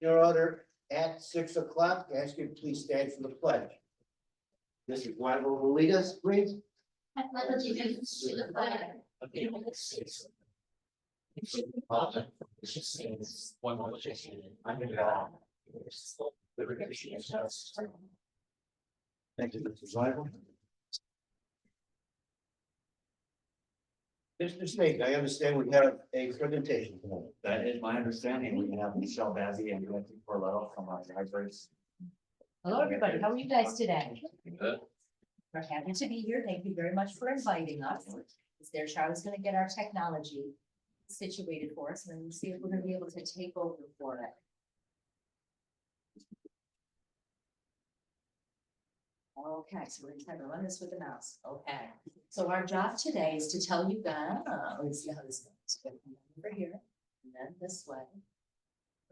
Your order at 6 o'clock. Ask you to please stand for the pledge. Mrs. Wyman will lead us, please. I pledge allegiance to the flag of the United States. One nation under God. Liberty and justice. Thank you, Mrs. Wyman. Mr. Snake, I understand we have a presentation tonight. That is my understanding. We have Michelle Bazzi and Nancy Corletto from our libraries. Hello, everybody. How are you guys today? Good. We're happy to be here. Thank you very much for inviting us. Is there, Charlotte's gonna get our technology situated for us, and then we'll see if we're gonna be able to take over for it. Okay, so we're gonna try to run this with the mouse. Okay, so our job today is to tell you guys, let's see how this goes. Over here, and then this way.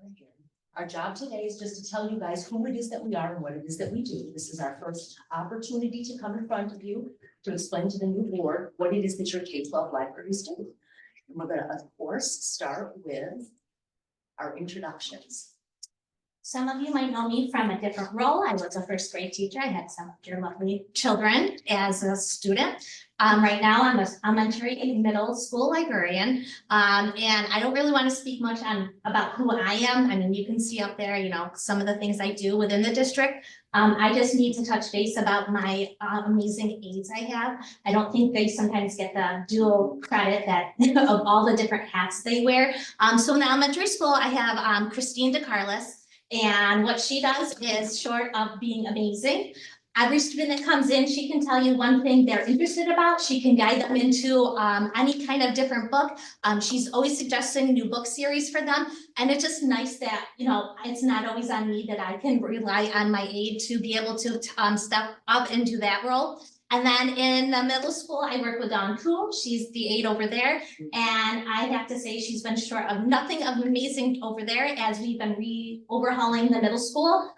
Right here. Our job today is just to tell you guys who it is that we are and what it is that we do. This is our first opportunity to come in front of you to explain to the new board what it is that your K-12 libraries do. And we're gonna, of course, start with our introductions. Some of you might know me from a different role. I was a first grade teacher. I had some of your lovely children as a student. Right now I'm an elementary middle school librarian. And I don't really want to speak much about who I am. I mean, you can see up there, you know, some of the things I do within the district. I just need to touch base about my amazing aides I have. I don't think they sometimes get the dual credit that of all the different hats they wear. So in the elementary school, I have Christine DeCarlis. And what she does is, short of being amazing, every student that comes in, she can tell you one thing they're interested about. She can guide them into any kind of different book. She's always suggesting new book series for them. And it's just nice that, you know, it's not always on me, that I can rely on my aide to be able to step up and do that role. And then in the middle school, I work with Dawn Kuhl. She's the aide over there. And I have to say she's been short of nothing of amazing over there as we've been overhauling the middle school.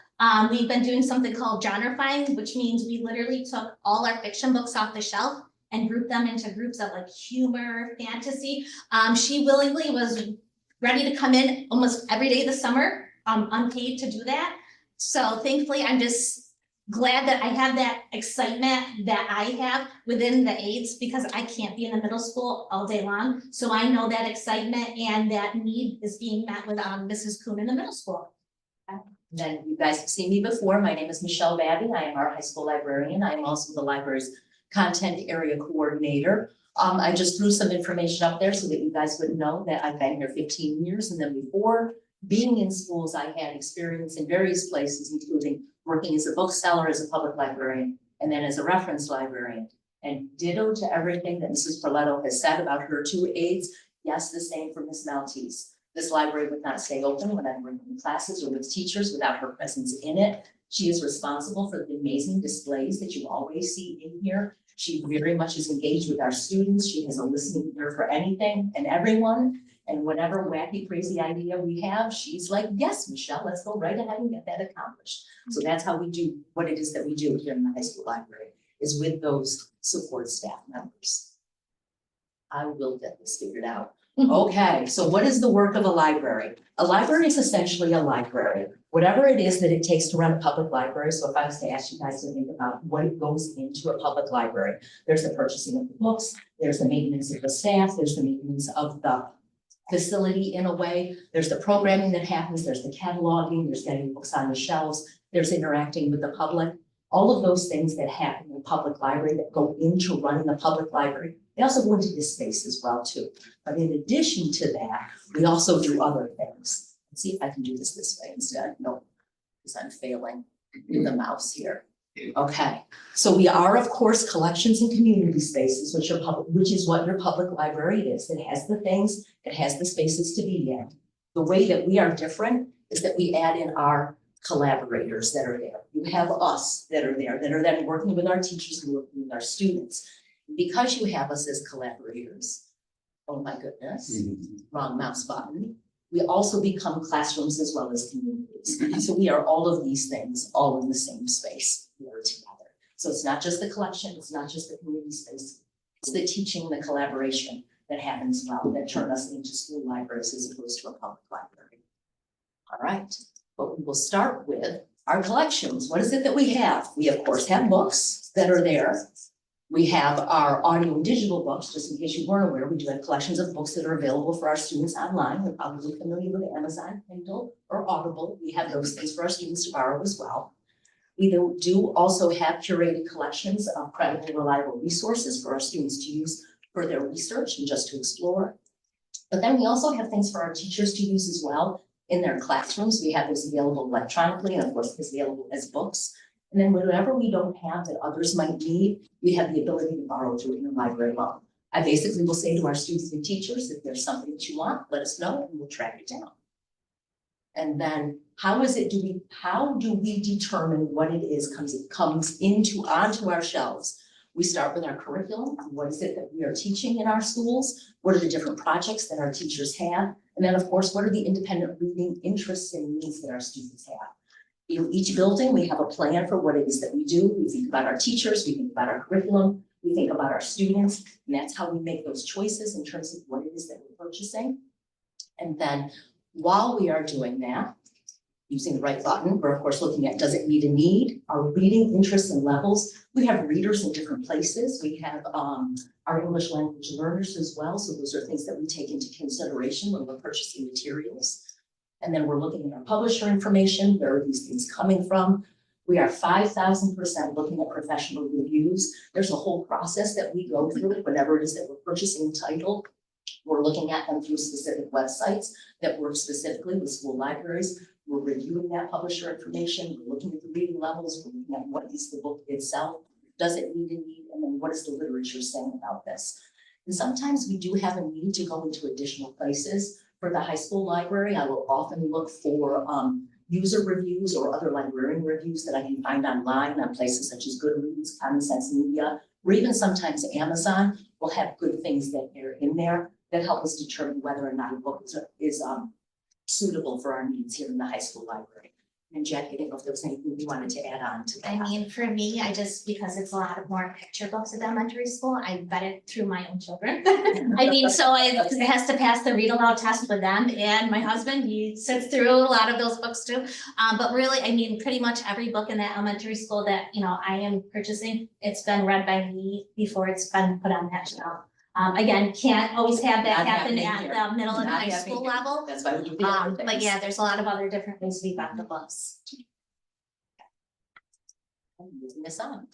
We've been doing something called genrifying, which means we literally took all our fiction books off the shelf and grouped them into groups of like humor, fantasy. She willingly was ready to come in almost every day this summer, unpaid to do that. So thankfully, I'm just glad that I have that excitement that I have within the aides, because I can't be in the middle school all day long. So I know that excitement and that need is being met with Mrs. Kuhn in the middle school. Then you guys have seen me before. My name is Michelle Babby. I am our high school librarian. I am also the library's content area coordinator. I just threw some information up there so that you guys would know that I've been here 15 years. And then before being in schools, I had experience in various places, including working as a bookseller, as a public librarian, and then as a reference librarian. And ditto to everything that Mrs. Corletto has said about her two aides. Yes, the same for Ms. Maltese. This library would not stay open when I'm working classes or with teachers without her presence in it. She is responsible for the amazing displays that you always see in here. She very much is engaged with our students. She has a listening ear for anything and everyone. And whatever wacky, crazy idea we have, she's like, yes, Michelle, let's go right ahead and get that accomplished. So that's how we do what it is that we do here in the high school library, is with those support staff members. I will get this figured out. Okay, so what is the work of a library? A library is essentially a library. Whatever it is that it takes to run a public library. So if I was to ask you guys to think about what goes into a public library, there's the purchasing of the books, there's the maintenance of the staff, there's the maintenance of the facility in a way, there's the programming that happens, there's the cataloging, there's getting books on the shelves, there's interacting with the public. All of those things that happen in a public library that go into running a public library, they also go into this space as well too. But in addition to that, we also do other things. Let's see if I can do this way instead. No, because I'm failing with the mouse here. Okay, so we are, of course, collections and community spaces, which is what your public library is. It has the things, it has the spaces to be in. The way that we are different is that we add in our collaborators that are there. You have us that are there, that are then working with our teachers and working with our students. Because you have us as collaborators, oh my goodness, wrong mouse button. We also become classrooms as well as communities. So we are all of these things, all in the same space. We are together. So it's not just the collection, it's not just the community space, it's the teaching, the collaboration that happens well, that turn us into school libraries as opposed to a public library. All right, But we will start with our collections. What is it that we have? We of course have books that are there. We have our audio and digital books, just in case you weren't aware, we do have collections of books that are available for our students online. You're probably familiar with Amazon, Kindle, or Audible. We have those things for our students to borrow as well. We do also have curated collections of credible, reliable resources for our students to use for their research and just to explore. But then we also have things for our teachers to use as well in their classrooms. We have this available electronically, and of course, it's available as books. And then whatever we don't have that others might need, we have the ability to borrow through interlibrary loan. I basically will say to our students and teachers, if there's something that you want, let us know and we'll track it down. And then how do we determine what it is comes onto our shelves? We start with our curriculum. What is it that we are teaching in our schools? What are the different projects that our teachers have? And then of course, what are the independent reading interests and needs that our students have? In each building, we have a plan for what it is that we do. We think about our teachers, we think about our curriculum, we think about our students, and that's how we make those choices in terms of what it is that we're purchasing. And then while we are doing that, using the right button, we're of course looking at, does it meet a need? Our reading interests and levels. We have readers in different places. We have our English language learners as well. So those are things that we take into consideration when we're purchasing materials. And then we're looking at our publisher information. Where are these things coming from? We are 5,000% looking at professional reviews. There's a whole process that we go through whenever it is that we're purchasing a title. We're looking at them through specific websites that work specifically with school libraries. We're reviewing that publisher information. We're looking at the reading levels. We're looking at what is the book itself. Does it meet a need? And then what is the literature saying about this? And sometimes we do have a need to go into additional places. For the high school library, I will often look for user reviews or other librarian reviews that I can find online on places such as Goodreads, Common Sense Media, or even sometimes Amazon will have good things that are in there that help us determine whether or not a book is suitable for our needs here in the high school library. And Jackie, I didn't know if there was anything you wanted to add on to that. I mean, for me, because it's a lot of more picture books at elementary school, I vet it through my own children. I mean, so it has to pass the read aloud test with them, and my husband, he sits through a lot of those books too. But really, I mean, pretty much every book in that elementary school that, I am purchasing, it's been read by me before it's been put on that shelf. Again, can't always have that Not happen happening at here. the middle and Not high happening school here. level. That's why we do the other But things. yeah, there's a lot of other different ways we got the books. I'm moving this on.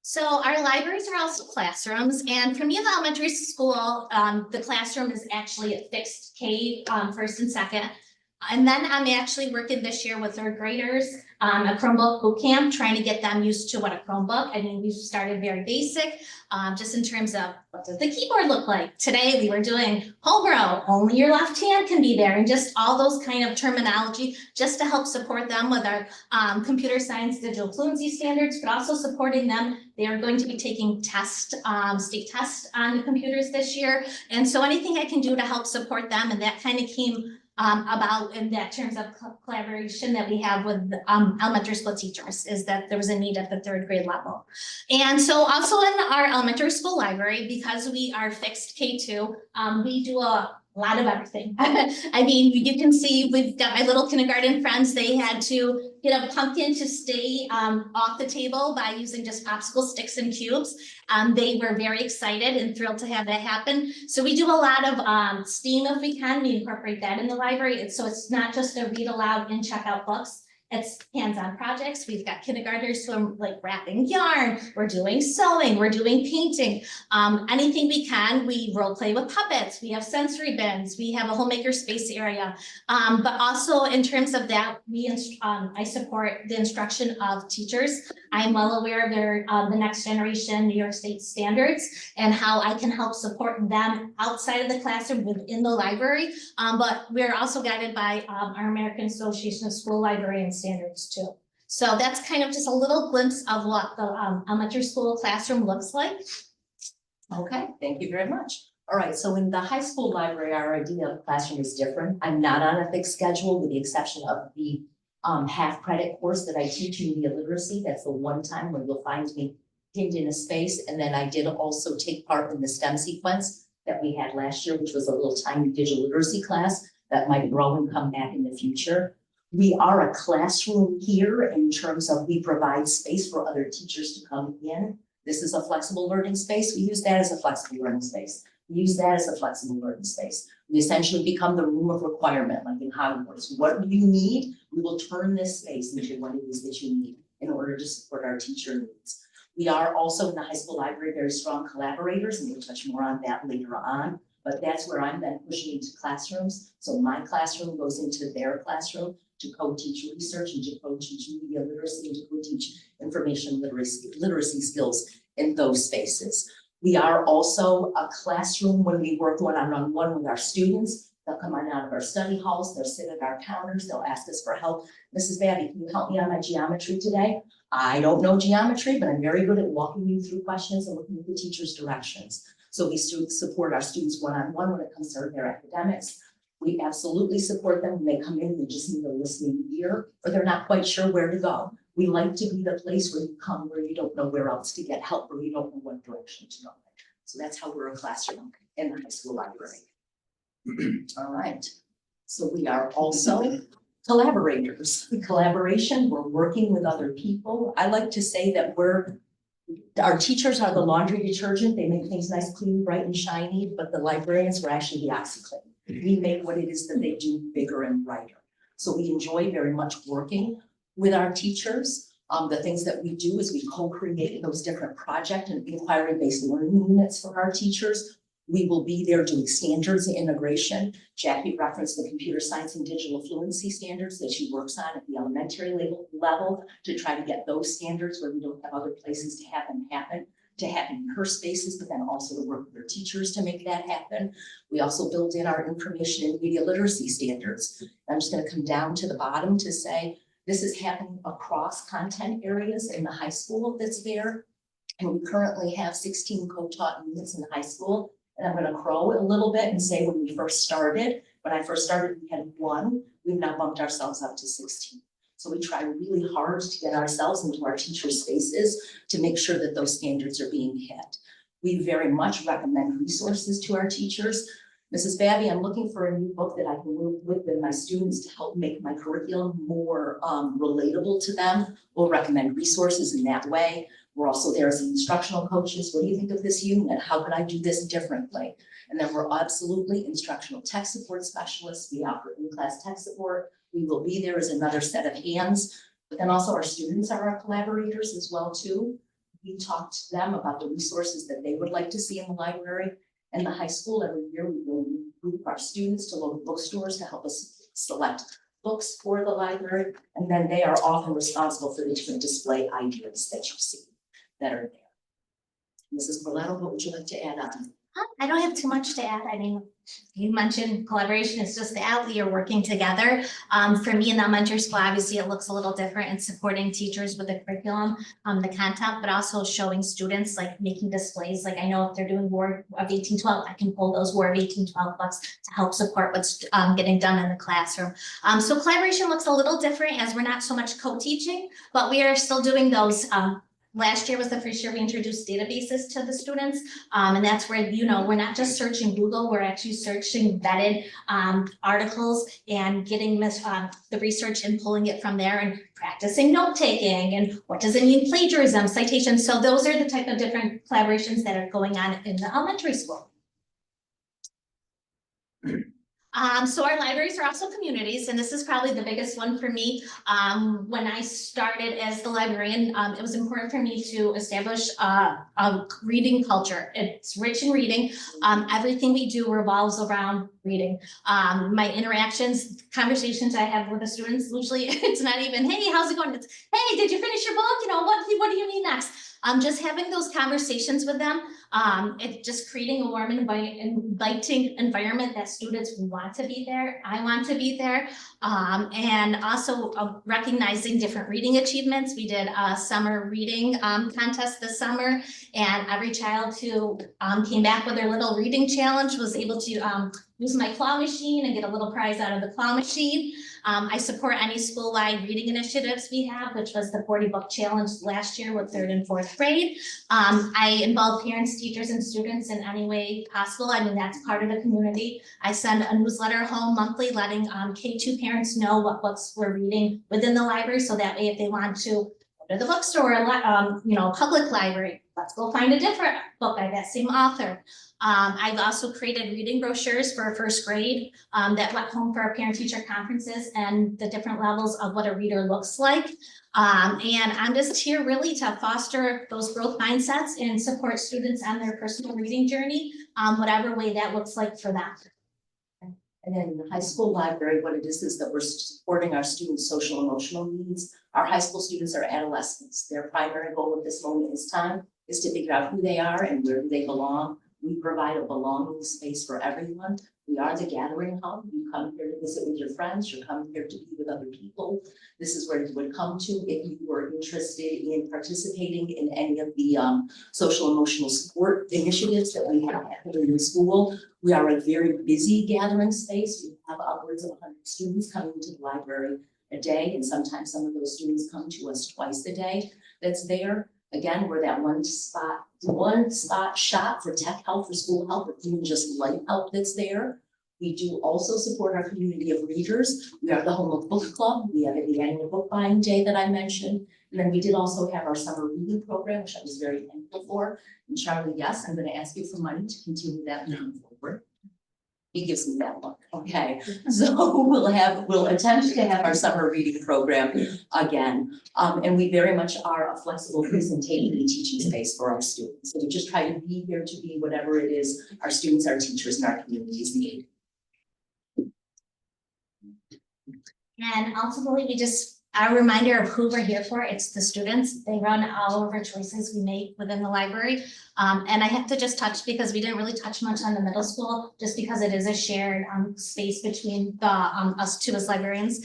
So our libraries are also classrooms, and for me in the elementary school, the classroom is actually a fixed K, first and second. And then I'm actually working this year with third graders, a Chromebook boot camp, trying to get them used to what a Chromebook. I mean, we started very basic, just in terms of what does the keyboard look like? Today we were doing Homebrew, only your left hand can be there, and just all those kind of terminology, just to help support them with our computer science digital fluency standards, but also supporting them. They are going to be taking state tests on the computers this year. And so anything I can do to help support them, and that kind of came about in that terms of collaboration that we have with elementary school teachers, is that there was a need at the third grade level. And so also in our elementary school library, because we are fixed K2, we do a lot of everything. I mean, you can see we've got my little kindergarten friends. They had to get a pumpkin to stay off the table by using just popsicle sticks and cubes. They were very excited and thrilled to have that happen. So we do a lot of STEAM if we can. We incorporate that in the library. So it's not just a read aloud and check out books. It's hands-on projects. We've got kindergartners who are like wrapping yarn. We're doing sewing. We're doing painting. Anything we can. We role play with puppets. We have sensory bins. We have a whole maker space area. But also in terms of that, I support the instruction of teachers. I'm well aware of the next generation New York State standards and how I can help support them outside of the classroom within the library. But we're also guided by our American Association of School Librarians standards too. So that's kind of just a little glimpse of what the elementary school classroom looks like. Okay, thank you very much. All right, so in the high school library, our idea of classroom is different. I'm not on a fixed schedule with the exception of the half credit course that I teach in media literacy. That's the one time when you'll find me pinned in a space. And then I did also take part in the STEM sequence that we had last year, which was a little tiny digital literacy class that might grow and come back in the future. We are a classroom here in terms of we provide space for other teachers to come in. This is a flexible learning space. We use that as a flexible learning space. We use that as a flexible learning space. We essentially become the room of requirement, like in Hogwarts. What do you need? We will turn this space into what it is that you need in order to support our teacher needs. We are also in the high school library very strong collaborators, and we'll touch more on that later on. But that's where I'm then pushing into classrooms. So my classroom goes into their classroom to co-teach research and to co-teach media literacy and to co-teach information literacy skills in those spaces. We are also a classroom when we work one-on-one with our students. They'll come on out of our study halls, they'll sit at our counters, they'll ask us for help. Mrs. Babby, can you help me on my geometry today? I don't know geometry, but I'm very good at walking you through questions and looking at the teacher's directions. So we support our students one-on-one when it comes to their academics. We absolutely support them when they come in, they just need a listening ear, or they're not quite sure where to go. We like to be the place where you come, where you don't know where else to get help, or you don't know what direction to go. So that's how we're a classroom in the high school library. All right, so we are also collaborators. Collaboration, we're working with other people. I like to say that our teachers are the laundry detergent. They make things nice, clean, bright, and shiny, but the librarians were actually the OxyClean. We make what it is that they do bigger and brighter. So we enjoy very much working with our teachers. The things that we do is we co-create those different project and inquiry-based learning units for our teachers. We will be there doing standards integration. Jackie referenced the computer science and digital fluency standards that she works on at the elementary level to try to get those standards where we don't have other places to have them happen in her spaces, but then also to work with her teachers to make that happen. We also build in our information and media literacy standards. I'm just going to come down to the bottom to say this is happening across content areas in the high school that's there. And we currently have 16 co-taught units in the high school. And I'm going to crow a little bit and say when I first started, we had 1. We've now bumped ourselves up to 16. So we try really hard to get ourselves into our teachers' spaces to make sure that those standards are being hit. We very much recommend resources to our teachers. Mrs. Babby, I'm looking for a new book that I can work with my students to help make my curriculum more relatable to them. We'll recommend resources in that way. We're also there as instructional coaches. What do you think of this unit? How could I do this differently? And then we're absolutely instructional tech support specialists. We offer in-class tech support. We will be there as another set of hands, but then also our students are our collaborators as well too. We talk to them about the resources that they would like to see in the library. And the high school every year, we will group our students to local bookstores to help us select books for the library. And then they are often responsible for the different display ideas that you see that are there. Mrs. Berletto, what would you like to add on? I don't have too much to add. I mean, you mentioned collaboration is just out. We are working together. For me in elementary school, obviously it looks a little different in supporting teachers with the curriculum, the content, but also showing students like making displays. Like I know if they're doing War of 1812, I can pull those War of 1812 books to help support what's getting done in the classroom. So collaboration looks a little different as we're not so much co-teaching, but we are still doing those. Last year was the first year we introduced databases to the students. And that's where, we're not just searching Google, we're actually searching vetted articles and getting the research and pulling it from there and practicing note-taking and what does it mean plagiarism, citations. So those are the type of different collaborations that are going on in the elementary school. So our libraries are also communities, and this is probably the biggest one for me. When I started as the librarian, it was important for me to establish a reading culture. It's rich in reading. Everything we do revolves around reading. My interactions, conversations I have with the students, usually it's not even, hey, how's it going? It's, hey, did you finish your book? What do you need next? Just having those conversations with them, it's just creating a warm and inviting environment that students want to be there. I want to be there. And also recognizing different reading achievements. We did a summer reading contest this summer, and every child who came back with their little reading challenge was able to use my claw machine and get a little prize out of the claw machine. I support any school-wide reading initiatives we have, which was the 40 book challenge last year with 3rd and 4th grade. I involve parents, teachers, and students in any way possible. I mean, that's part of the community. I send a newsletter home monthly letting K2 parents know what books we're reading within the library, so that way if they want to go to the bookstore, public library, let's go find a different book by that same author. I've also created reading brochures for 1st grade that went home for our parent-teacher conferences and the different levels of what a reader looks like. And I'm just here really to foster those growth mindsets and support students on their personal reading journey, whatever way that looks like for them. And then in the high school library, what it is that we're supporting our students' social emotional needs. Our high school students are adolescents. Their primary goal at this moment in time is to figure out who they are and where they belong. We provide a belonging space for everyone. We are the gathering hub. You come here to visit with your friends. You're coming here to be with other people. This is where you would come to if you were interested in participating in any of the social emotional support initiatives that we have in the school. We are a very busy gathering space. We have upwards of 100 students coming to the library a day, and sometimes some of those students come to us twice a day. That's there. Again, we're that one spot shop for tech help, for school help, or even just light help that's there. We do also support our community of readers. We are the home of book club. We have the annual book buying day that I mentioned. And then we did also have our summer reading program, which I was very thankful for. And Charlie, yes, I'm going to ask you for money to continue that moving forward. He gives me that look. Okay, so we'll attempt to have our summer reading program again. And we very much are a flexible presentation and teaching space for our students. So we just try to be here to be whatever it is our students, our teachers, and our communities need. And ultimately, we just, our reminder of who we're here for, it's the students. They run all of our choices we make within the library. And I have to just touch, because we didn't really touch much on the middle school, just because it is a shared space between the us two as librarians.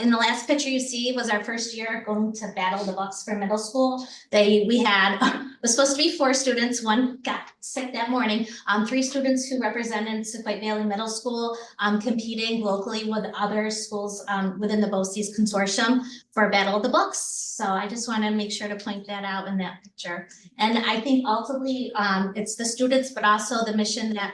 In the last picture you see was our first year going to battle the books for middle school. We had, was supposed to be 4 students, one got sick that morning. 3 students who represented Sequoia Valley Middle School competing locally with other schools within the BOCES consortium for Battle of the Books. So I just want to make sure to point that out in that picture. And I think ultimately it's the students, but also the mission that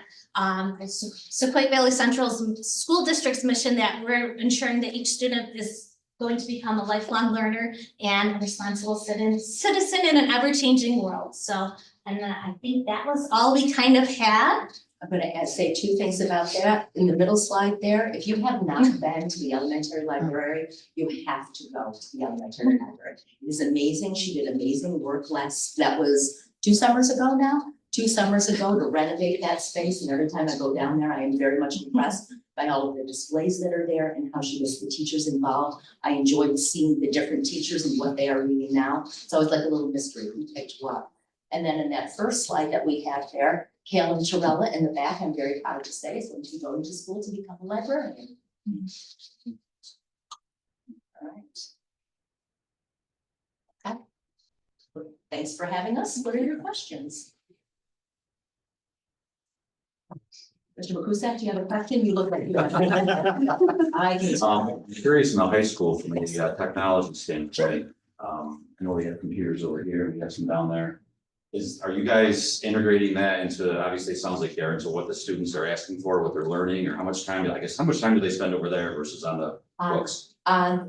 Sequoia Valley Central's school district's mission, that we're ensuring that each student is going to become a lifelong learner and a responsible citizen in an ever-changing world. So, and I think that was all we kind of had. I'm going to say 2 things about that. In the middle slide there, if you have not been to the elementary library, you have to go to the elementary library. It is amazing. She did amazing work that was 2 summers ago now, 2 summers ago, to renovate that space. And every time I go down there, I am very much impressed by all of the displays that are there and how she gets the teachers involved. I enjoyed seeing the different teachers and what they are reading now. So it's like a little mystery who picked what. And then in that first slide that we have there, Kale and Torella in the back, I'm very proud to say, is going to be going to school to become a librarian. All right. Okay. Thanks for having us. What are your questions? Mr. Makusak, do you have a question? You look like you have. I can. I'm curious in the high school from the technology standpoint. I know we have computers over here, we have some down there. Are you guys integrating that into, obviously it sounds like you're into what the students are asking for, what they're learning, or how much time do they spend over there versus on the books?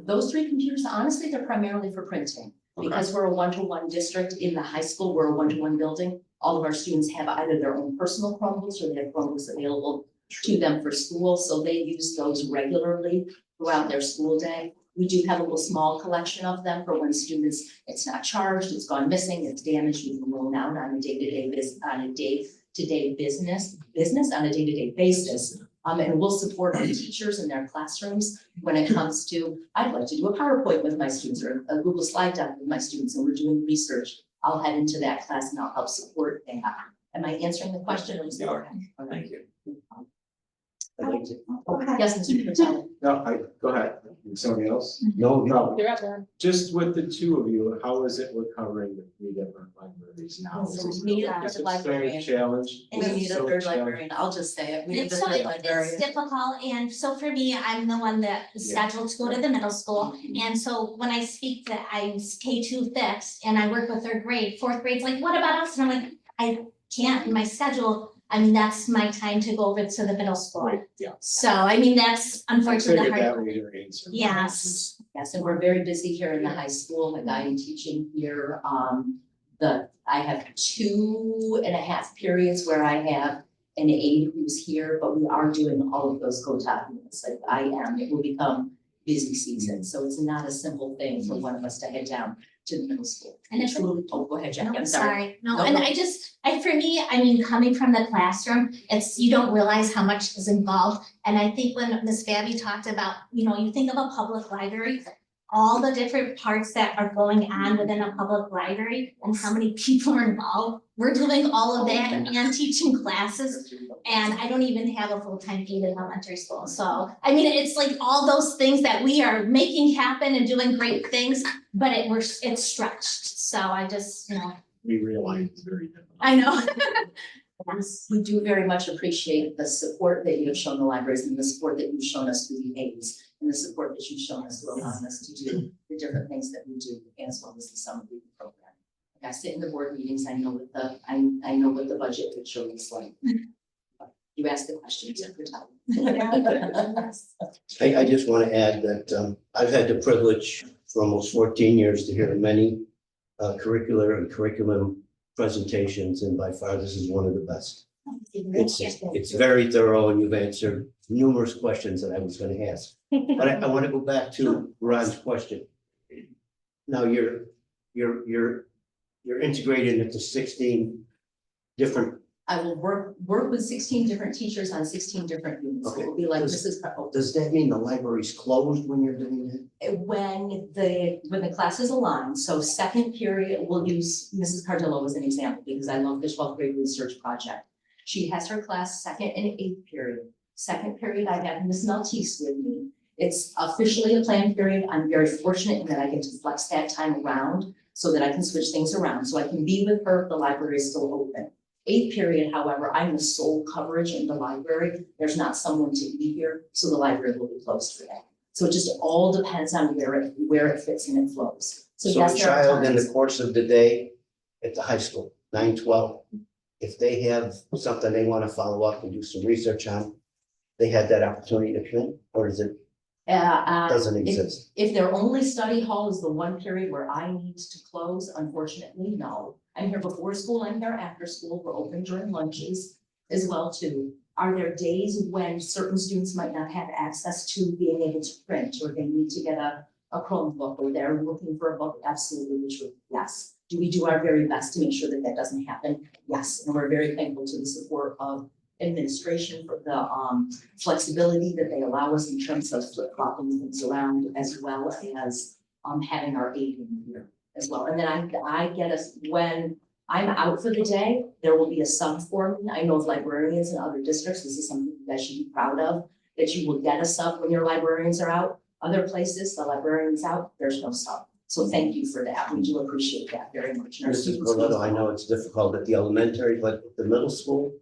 Those 3 computers, honestly, they're primarily for printing. Okay. Because we're a 1-to-1 district in the high school, we're a 1-to-1 building. All of our students have either their own personal Chromebooks or they have Chromebooks available to them for school. So they use those regularly throughout their school day. We do have a little small collection of them for when students, it's not charged, it's gone missing, it's damaged, we can roll out on a day-to-day basis, on a day-to-day basis. And we'll support our teachers in their classrooms when it comes to, I'd like to do a PowerPoint with my students or a Google slide deck with my students, and we're doing research. I'll head into that class and I'll help support that. Am I answering the question? Or You are. Thank you. I'd like to, Yes, Mr. Patel. No, go ahead. Somebody else? no, No, You're up there. just with the two of you, how is it we're covering the three different libraries now? So we need a Is third it still a librarian. challenge? We Is it need a still third challenge? librarian, I'll just say it, we need a It's so third it's librarian. difficult, and so for me, I'm the one that is Yeah. scheduled to go to the middle school. And so when I speak that I'm K2 fixed and I work with third grade, fourth grade's like, what about us? And I'm like, I can't in my schedule. I mean, that's my time to go over to the middle school. Right, yeah. So I mean, that's I unfortunately figured the hard. that was your answer. Yes. Yes, and we're very busy here in the high school, the guiding teaching here, I have 2.5 periods where I have an aide who's here, but we are doing all of those co-top units, like it will become busy season, so it's not a simple thing for one of us to head down to the middle school. And it's Truly, oh, go ahead, Jackie, No, I'm sorry. No, No, and no. for me, I mean, coming from the classroom, you don't realize how much is involved. And I think when Ms. Fabi talked about, you think of a public library, all the different parts that are going on within a public library and how many people are involved. We're doing all of that and teaching classes, and I don't even have a full-time aide in elementary school. So, I mean, it's like all those things that we are making happen and doing great things, but it's stretched. So I just, We realize it's very difficult. I know. Yes, we do very much appreciate the support that you have shown the libraries and the support that you've shown us through the aides and the support that you've shown us through allowing us to do the different things that we do as well as the summer reading program. Like I sit in the board meetings, I know what the budget picture looks like. You asked the question, Mr. Patel. I just want to add that I've had the privilege for almost 14 years to hear many curricular and curriculum presentations, and by far this is one of the best. It's very thorough, and you've answered numerous questions that I was going to ask. But I want to go back to Ron's question. Now you're integrated into 16 different. I will work with 16 different teachers on 16 different units. Okay. It will be like, this is, Does that mean the library's closed when you're doing that? when the classes align, so second period, we'll use Mrs. Cardillo as an example, because I love the 12th grade research project. She has her class second and eighth period. Second period, I have Ms. Maltese with me. It's officially a planned period. I'm very fortunate in that I get to flex that time around so that I can switch things around, so I can be with her if the library is still open. Eighth period, however, I'm the sole coverage in the library. There's not someone to be here, so the library will be closed for that. So it just all depends on where it fits and it flows. So So yes, a there are child in times. the course of the day at the high school, 9-12, if they have something they want to follow up and do some research on, they have that opportunity to come in, or is it, doesn't exist? If their only study hall is the one period where I need to close, unfortunately, no. I'm here before school, I'm here after school, we're open during lunches as well too. Are there days when certain students might not have access to being able to print, or they need to get a Chromebook, or they're looking for a book? Absolutely true, yes. Do we do our very best to make sure that that doesn't happen? Yes, and we're very thankful to the support of administration for the flexibility that they allow us in terms of flip-flopping things around, as well as having our aid in here as well. And then I get us, when I'm out for the day, there will be a sub for me. I know of librarians in other districts, this is something you guys should be proud of, that you will get a sub when your librarians are out. Other places, the librarian's out, there's no sub. So thank you for that. We do appreciate that very much. And our Mrs. students do as Corletto, I well. know it's difficult at the elementary, but at the middle school,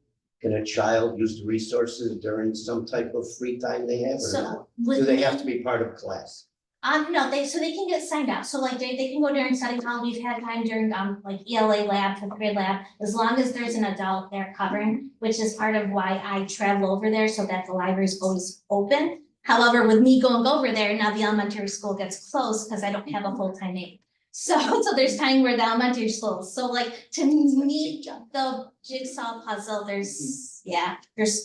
can a child use the resources during some type of free time they have, or not? So Do they have to be part of class? No, they can get signed up, so like they can go during study hall, we've had time during like ELA lab, fifth grade lab, as long as there's an adult there covering, which is part of why I travel over there so that the library's always open. However, with me going over there, now the elementary school gets closed because I don't have a full-time aide. So there's time where the elementary school, so like to meet the jigsaw puzzle, there's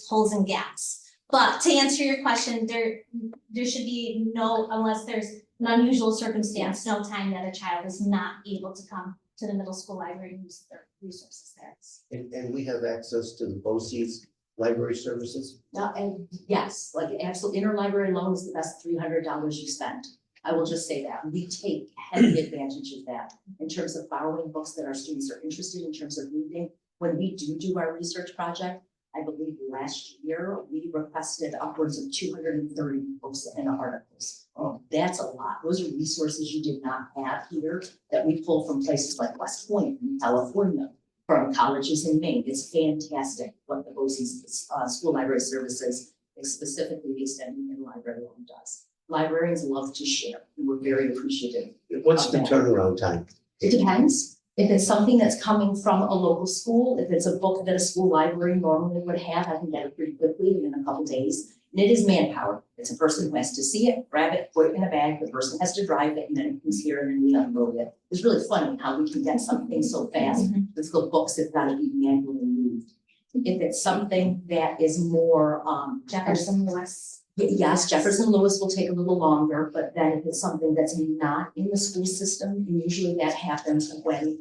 holes and gaps. But to answer your question, there should be no, unless there's an unusual circumstance, no time that a child is not able to come to the middle school library and use their resources there. And we have access to the BOCES library services? And yes, like absolutely, interlibrary loan is the best $300 you spend. I will just say that. We take heavy advantage of that in terms of borrowing books that our students are interested in terms of reading. When we do our research project, I believe last year, we requested upwards of 230 books and articles. Oh, that's a lot. Those are resources you did not have here that we pull from places like West Point in California, from colleges in Maine. It's fantastic what the BOCE's School Library Services, specifically the Extended and Library does. Librarians love to share, and we're very appreciative. What's the turnaround time? It depends. If it's something that's coming from a local school, if it's a book that a school library normally would have, I can get it pretty quickly in a couple days. And it is manpower. It's a person who has to see it, grab it, put it in a bag, the person has to drive it, and then it comes here and then we unload it. It's really funny how we can get something so fast. With the books that gotta be manually moved. If it's something that is more, Jefferson Lewis. yes, Jefferson Lewis will take a little longer, but then if it's something that's not in the school system, and usually that happens when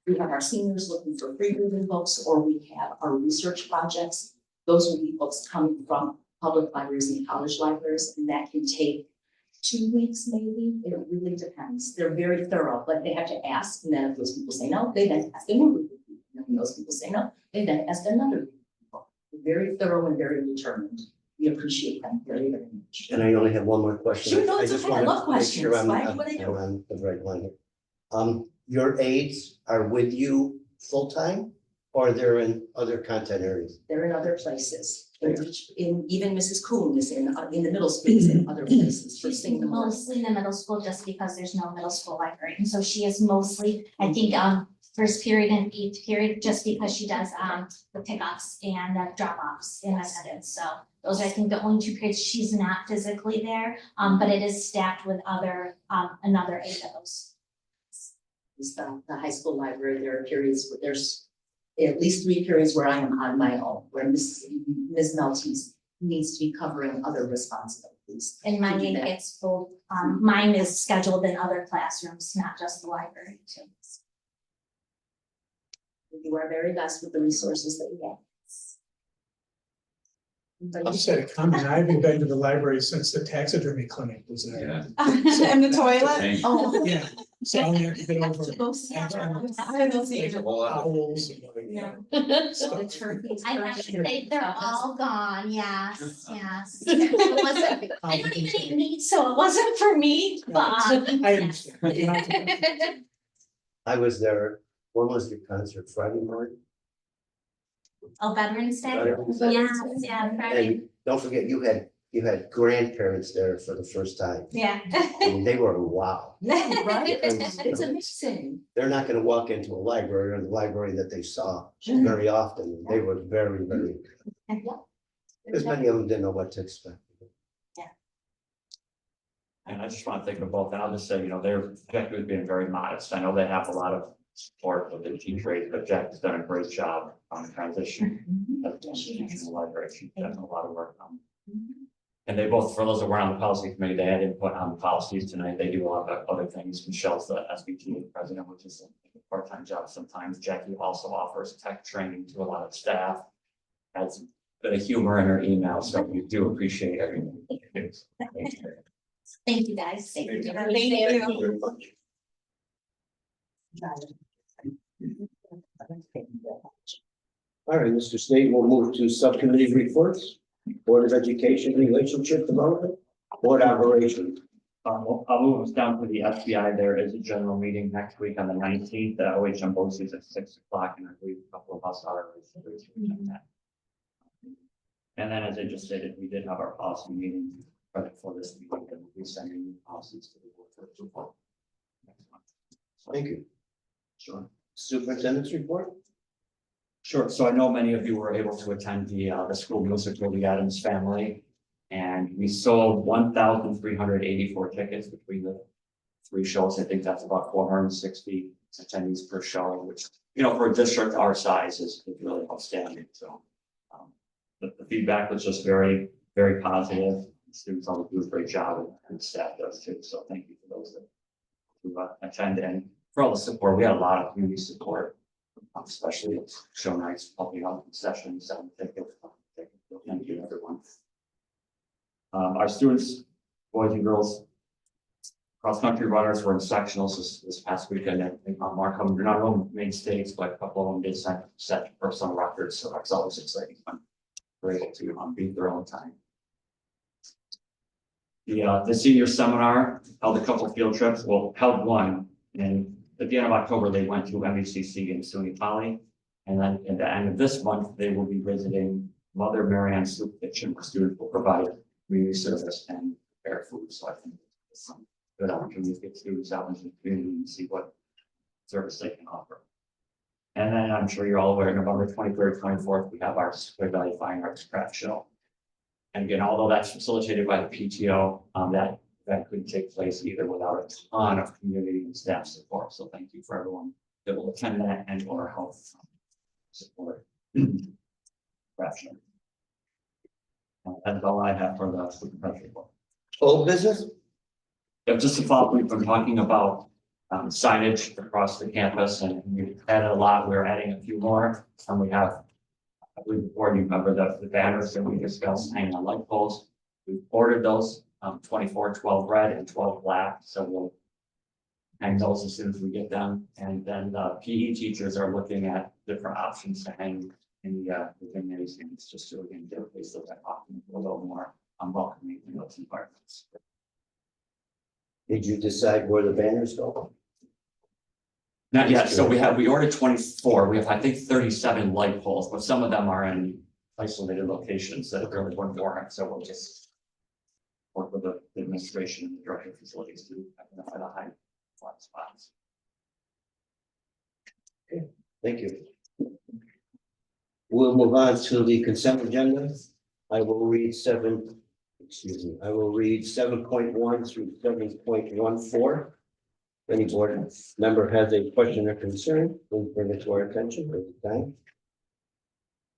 we have our seniors looking for free reading books, or we have our research projects. Those will be books coming from public libraries and college libraries, and that can take 2 weeks maybe. It really depends. They're very thorough, but they have to ask, and then if those people say no, they then ask another group. And when those people say no, they then ask another group. Very thorough and very determined. We appreciate them very, very much. And I only have one more question. Sure, no, it's just okay. I wanna love make sure questions. I'm- Why do I'm- what I do? I'm on the right line here. Your aides are with you full-time, or they're in other content areas? They're in other places. Even Mrs. Coon is in the middle schools in other places. First thing in the morning. Mostly in the middle school, just because there's no middle school library, and so she is mostly, I think, first period and eighth period, just because she does, the pickups and the drop-offs in attendance, so those are, I think, the only 2 periods she's not physically there, but it is stacked with another 8 of those. Is the high school library, there are periods where there's at least 3 periods where I am on my own, where Ms. Maltese needs to be covering other responsibilities. And mine To do that. gets full, mine is scheduled in other classrooms, not just the library too. We do our very best with the resources that we have. I'll just add a comment. I haven't been to the library since the taxidermy clinic was there. Yeah. In the toilet? Thank you. Oh. Yeah, so I only have to get over I don't see it. owls and like, Yeah. stuff. The turkeys. I have to say, they're all gone, yes, yes. It wasn't, I don't even eat meat, so it wasn't for me, but. I understand. I was there, when was your concert, Friday morning? Oh, Veterans Day? Veterans Day. Yes, yeah, Friday, And don't forget, you had grandparents there for the first time. yeah. And they were, wow. Right? It's amazing. They're not gonna walk into a library or the library that they saw very often. They were very, very, because many of them didn't know what to expect. And I just want to thank them both, and I'll just say, Jack was being very modest. I know they have a lot of support with the teach rate, but Jack has done a great job on the transition. Of the teaching in the library. She's done a lot of work on. And they both, for those that were on the policy committee, they had input on the policies tonight. They do a lot of other things. Michelle's the SBT president, which is a part-time job sometimes. Jackie also offers tech training to a lot of staff. Has a bit of humor in her email, so we do appreciate everything. Thank you, guys. Thank you. Thank you. Very much. All right, Mr. Slade, we'll move to subcommittee reports. Board of Education Relationship Development, Board Operations. I'll move us down to the FBI. There is a general meeting next week on the 19th. The OHM BOCES is at 6 o'clock, and I believe a couple of us are. And then, as I just stated, we did have our policy meeting right before this meeting, and we'll be sending new policies to the board for approval next month. Thank you. Sure. Superintendent's report? Sure. So I know many of you were able to attend the school music for the Adams Family. And we sold 1,384 tickets between the 3 shows. I think that's about 460 attendees per show, which, for a district our size is really outstanding. So the feedback was just very, very positive. The students all do a great job, and the staff does too. So thank you for those that who attend, and for all the support. We had a lot of community support, especially at show nights, helping out in sessions. Thank you, everyone. Our students, boys and girls, cross-country runners were in sectionals this past weekend, and Mark, none of them made states, but a couple of them did set personal records, so that's always exciting when we're able to beat their own time. The senior seminar held a couple of field trips, well, held one, and at the end of October, they went to MECC in SUNY Poly. And then at the end of this month, they will be visiting Mother Marianne Soup Kitchen, where students will provide community service and prepare food. So I think it's some good opportunity to get students out into the community and see what service they can offer. And then I'm sure you're all aware, November 23rd, 24th, we have our Square Valley Fine Arts Craft Show. And again, although that's facilitated by the PTO, that couldn't take place either without a ton of community and staff support. So thank you for everyone that will attend that and or help support. Craft show. That's all I have for the superintendent report. Old business? Yeah, just to follow, we've been talking about signage across the campus, and we've added a lot. We're adding a few more, and we have, I believe, the board, you remember the banners that we discussed hanging on light poles. We've ordered those, 24, 12 red and 12 black, so we'll hang those as soon as we get them. And then the PE teachers are looking at different options to hang in the gymnasiums, just to again get a place that often a little more welcoming in those environments. Did you decide where the banners go? Not yet, so we ordered 24, we have, I think, 37 light poles, but some of them are in isolated locations that really weren't warrant, so we'll just work with the administration and the director of facilities to identify the high flat spots. Thank you. We'll move on to the consent agenda. I will read 7.1 through 7.14. If any board member has a question or concern, please bring it to our attention at the time.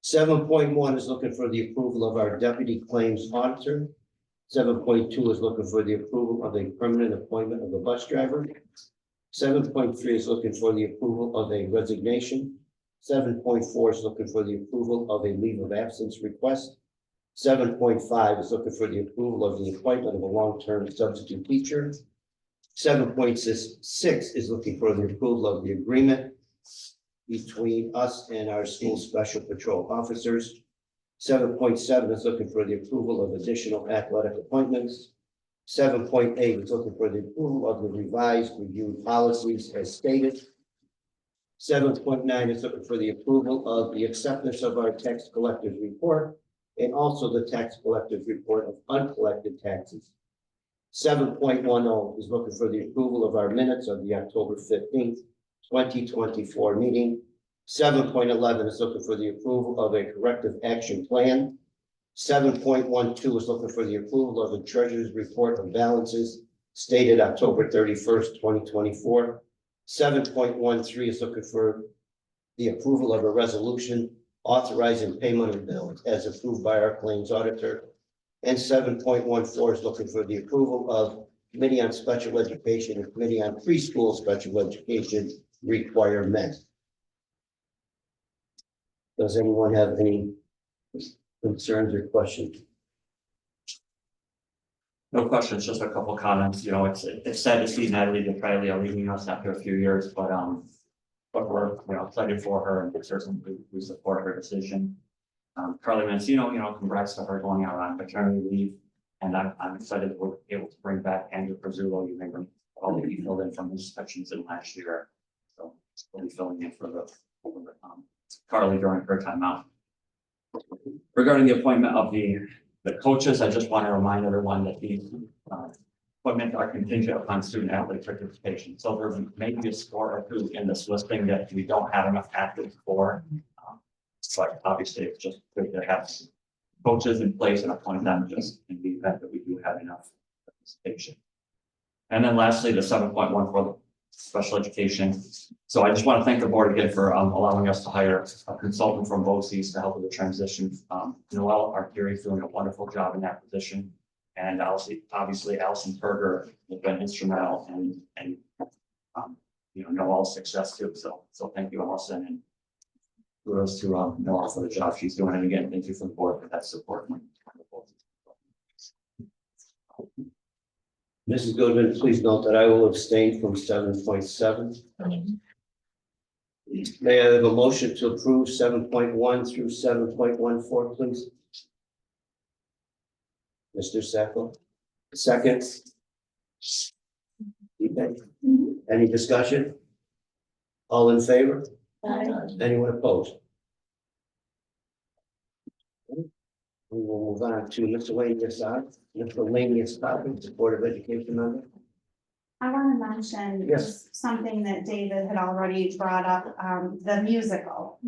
7.1 is looking for the approval of our deputy claims auditor. 7.2 is looking for the approval of a permanent appointment of a bus driver. 7.3 is looking for the approval of a resignation. 7.4 is looking for the approval of a leave of absence request. 7.5 is looking for the approval of the appointment of a long-term substitute teacher. 7.6 is looking for the approval of the agreement between us and our school special patrol officers. 7.7 is looking for the approval of additional athletic appointments. 7.8 is looking for the approval of the revised reviewed policies as stated. 7.9 is looking for the approval of the acceptance of our tax collector's report and also the tax collector's report of uncollected taxes. 7.10 is looking for the approval of our minutes of the October 15th, 2024 meeting. 7.11 is looking for the approval of a corrective action plan. 7.12 is looking for the approval of the treasurer's report of balances stated October 31st, 2024. 7.13 is looking for the approval of a resolution authorizing payment of bills as approved by our claims auditor. And 7.14 is looking for the approval of Committee on Special Education and Committee on Preschool Special Education requirement. Does anyone have any concerns or questions? No questions, just a couple comments. You know, it's sad to see Natalie DePraglia leaving us after a few years, but we're excited for her, and certainly we support her decision. Carly Mancino, congrats to her going out on maternity leave, and I'm excited that we're able to bring back Andrew Perzullo. You remember all that he filled in from his Hutchinson last year, so we'll be filling in for Carly during her time out. Regarding the appointment of the coaches, I just want to remind everyone that these appointments are contingent upon student athlete participation. So there may be a score or two in this listing that we don't have enough athletes for. But obviously, it's just good to have coaches in place and appoint them just in the event that we do have enough participation. And then lastly, the 7.1 for the special education. So I just want to thank the board again for allowing us to hire a consultant from BOCES to help with the transition. Noelle Arcuri is doing a wonderful job in that position. And obviously Allison Berger has been instrumental and Noelle's success too. So thank you, Allison, and kudos to Noelle for the job she's doing. And again, thank you for the board for that support. Mrs. Goodman, please note that I will abstain from 7.7. May I have a motion to approve 7.1 through 7.14, please? Mr. Sacco, second. Okay. Any discussion? All in favor? Anyone opposed? We will move on to miscellaneous topics, Board of Education member. I want to mention Yes. just something that David had already brought up, the musical.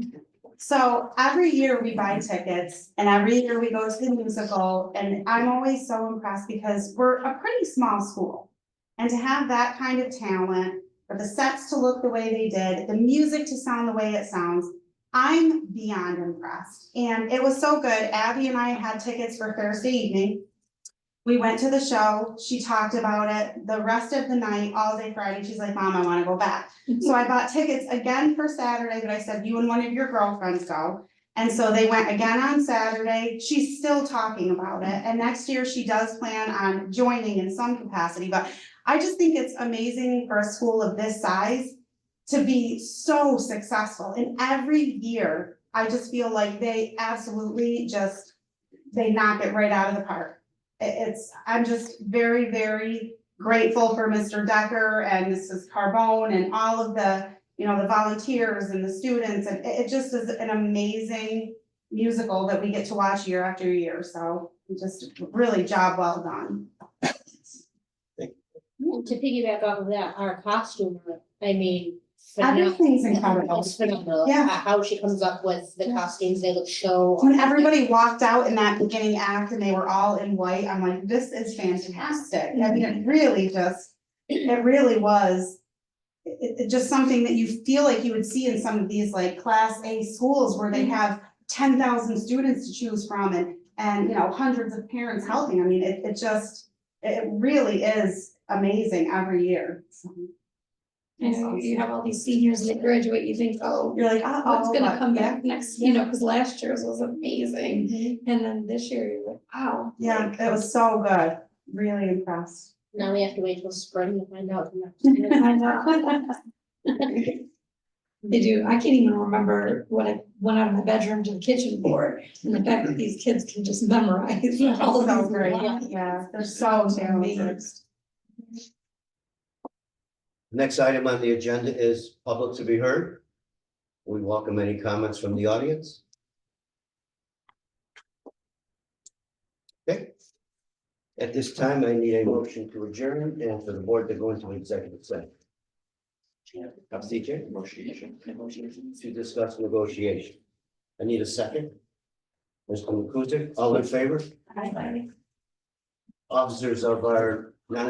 So every year we buy tickets and every year we go to the musical, and I'm always so impressed because we're a pretty small school. And to have that kind of talent, for the sets to look the way they did, the music to sound the way it sounds, I'm beyond impressed. And it was so good. Abby and I had tickets for Thursday evening. We went to the show, she talked about it, the rest of the night, all day Friday, she's like, Mom, I wanna go back. So I bought tickets again for Saturday, but I said, you and one of your girlfriends go. And so they went again on Saturday, she's still talking about it, and next year she does plan on joining in some capacity, but I just think it's amazing for a school of this size to be so successful, and every year, I just feel like they absolutely just, they knock it right out of the park. I'm just very, very grateful for Mr. Decker and Mrs. Carbone and all of the, the volunteers and the students, and it just is an amazing musical that we get to watch year after year, so just really job well done. To piggyback off of that, our costume, I mean. Everything's incredible. It's phenomenal. Yeah. How she comes up with the costumes, they look so. When everybody walked out in that beginning act and they were all in white, I'm like, this is fantastic. I mean, it really was. It just something that you feel like you would see in some of these like Class A schools where they have 10,000 students to choose from and hundreds of parents helping. I mean, it really is amazing every year. So, I know you have all these seniors that graduate, you think, oh, you're like, what's gonna but come yeah. back next, because last year's was amazing. Mhm. And then this year, you're like, wow. Yeah, it was so good. Really impressed. Now we have to wait till spring to find out. I know. They do, I can't even remember when I went out of my bedroom to the kitchen board, and the fact that these kids can just memorize all of So these. great. lines. Yeah, they're so talented. Amazing. Next item on the agenda is public to be heard. We welcome any comments from the audience. Okay. At this time, I need a motion to adjourn and for the board to go into executive session. CJ, Negotiation. to discuss negotiation. I need a second. Mr. McCusick, all in favor? Officers of our non